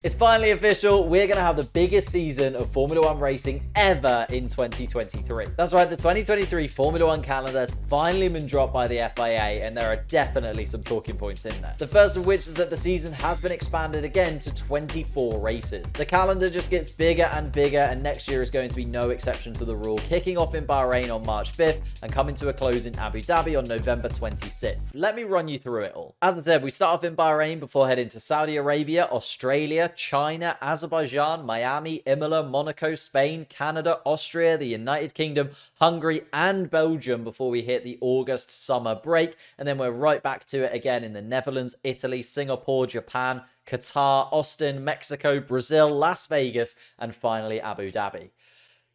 It's finally official. We're going to have the biggest season of Formula One racing ever in 2023. That's right, the 2023 Formula One calendar has finally been dropped by the FIA, and there are definitely some talking points in there. The first of which is that the season has been expanded again to 24 races. The calendar just gets bigger and bigger, and next year is going to be no exception to the rule, kicking off in Bahrain on March 5th and coming to a close in Abu Dhabi on November 26th. Let me run you through it all. As I said, we start off in Bahrain before heading to Saudi Arabia, Australia, China, Azerbaijan, Miami, Imola, Monaco, Spain, Canada, Austria, the United Kingdom, Hungary, and Belgium before we hit the August summer break. And then we're right back to it again in the Netherlands, Italy, Singapore, Japan, Qatar, Austin, Mexico, Brazil, Las Vegas, and finally Abu Dhabi.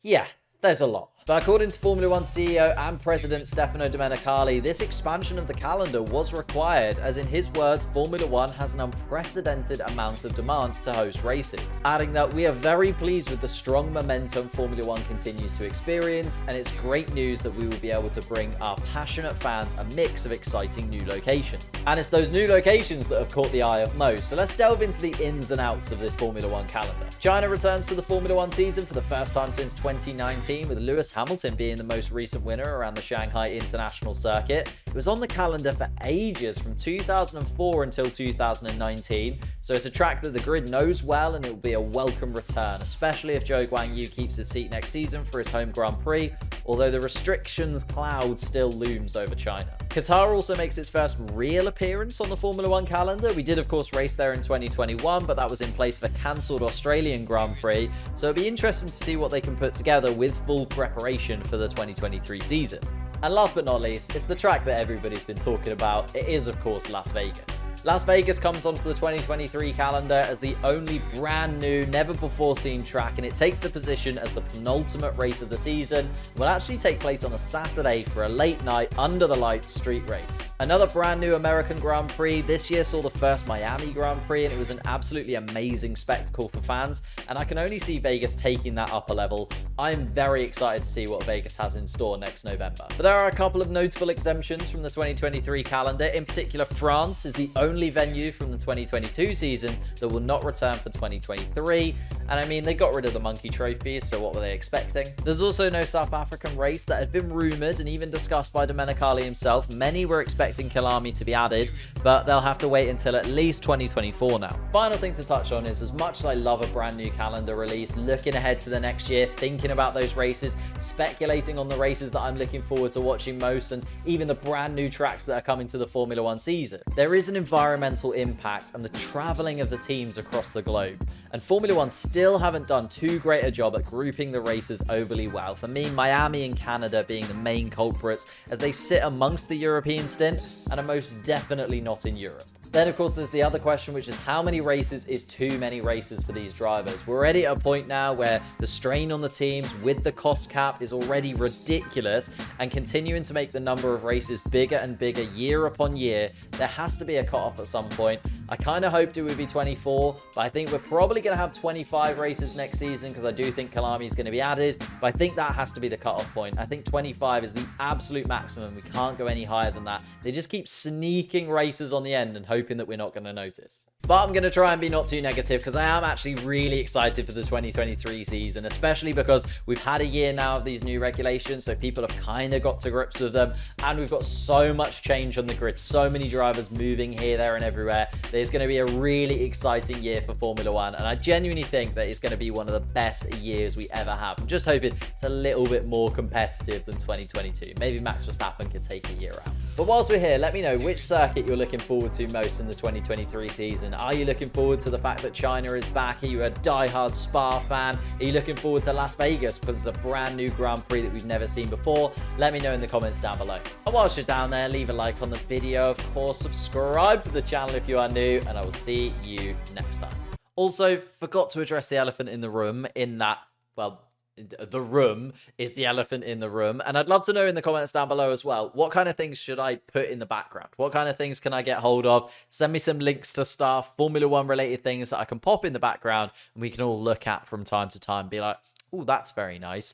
Yeah, there's a lot. But according to Formula One CEO and President Stefano Domenicali, this expansion of the calendar was required, as in his words, Formula One has an unprecedented amount of demand to host races. Adding that we are very pleased with the strong momentum Formula One continues to experience, and it's great news that we will be able to bring our passionate fans a mix of exciting new locations. And it's those new locations that have caught the eye of most, so let's delve into the ins and outs of this Formula One calendar. China returns to the Formula One season for the first time since 2019, with Lewis Hamilton being the most recent winner around the Shanghai International Circuit. It was on the calendar for ages, from 2004 until 2019, so it's a track that the grid knows well, and it will be a welcome return, especially if Zhou Guanyu keeps his seat next season for his home Grand Prix, although the restrictions cloud still looms over China. Qatar also makes its first real appearance on the Formula One calendar. We did, of course, race there in 2021, but that was in place of a cancelled Australian Grand Prix, so it'll be interesting to see what they can put together with full preparation for the 2023 season. And last but not least, it's the track that everybody's been talking about. It is, of course, Las Vegas. Las Vegas comes onto the 2023 calendar as the only brand new, never before seen track, and it takes the position as the penultimate race of the season. It will actually take place on a Saturday for a late night, under the lights street race. Another brand new American Grand Prix. This year saw the first Miami Grand Prix, and it was an absolutely amazing spectacle for fans, and I can only see Vegas taking that up a level. I'm very excited to see what Vegas has in store next November. But there are a couple of notable exemptions from the 2023 calendar. In particular, France is the only venue from the 2022 season that will not return for 2023. And I mean, they got rid of the monkey trophies, so what were they expecting? There's also no South African race that had been rumored and even discussed by Domenicali himself. Many were expecting Kilami to be added, but they'll have to wait until at least 2024 now. Final thing to touch on is, as much as I love a brand new calendar release, looking ahead to the next year, thinking about those races, speculating on the races that I'm looking forward to watching most, and even the brand new tracks that are coming to the Formula One season, there is an environmental impact and the traveling of the teams across the globe. And Formula One still haven't done too great a job at grouping the races overly well. For me, Miami and Canada being the main culprits, as they sit amongst the European stint and are most definitely not in Europe. Then, of course, there's the other question, which is how many races is too many races for these drivers? We're already at a point now where the strain on the teams with the cost cap is already ridiculous, and continuing to make the number of races bigger and bigger year upon year, there has to be a cutoff at some point. I kind of hoped it would be 24, but I think we're probably going to have 25 races next season, because I do think Kalami is going to be added, but I think that has to be the cutoff point. I think 25 is the absolute maximum. We can't go any higher than that. They just keep sneaking races on the end and hoping that we're not going to notice. But I'm going to try and be not too negative, because I am actually really excited for the 2023 season, especially because we've had a year now of these new regulations, so people have kind of got to grips with them, and we've got so much change on the grid, so many drivers moving here, there, and everywhere. There's going to be a really exciting year for Formula One, and I genuinely think that it's going to be one of the best years we ever have. I'm just hoping it's a little bit more competitive than 2022. Maybe Max Verstappen could take a year out. But whilst we're here, let me know which circuit you're looking forward to most in the 2023 season. Are you looking forward to the fact that China is back? Are you a die-hard Spa fan? Are you looking forward to Las Vegas because it's a brand new Grand Prix that we've never seen before? Let me know in the comments down below. And whilst you're down there, leave a like on the video. Of course, subscribe to the channel if you are new, and I will see you next time. Also, forgot to address the elephant in the room in that, well, the room is the elephant in the room, and I'd love to know in the comments down below as well, what kind of things should I put in the background? What kind of things can I get hold of? Send me some links to stuff, Formula One related things that I can pop in the background and we can all look at from time to time, be like, oh, that's very nice.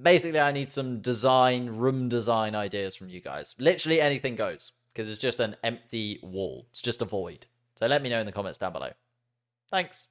Basically, I need some room design ideas from you guys. Literally anything goes, because it's just an empty wall. It's just a void. So let me know in the comments down below. Thanks.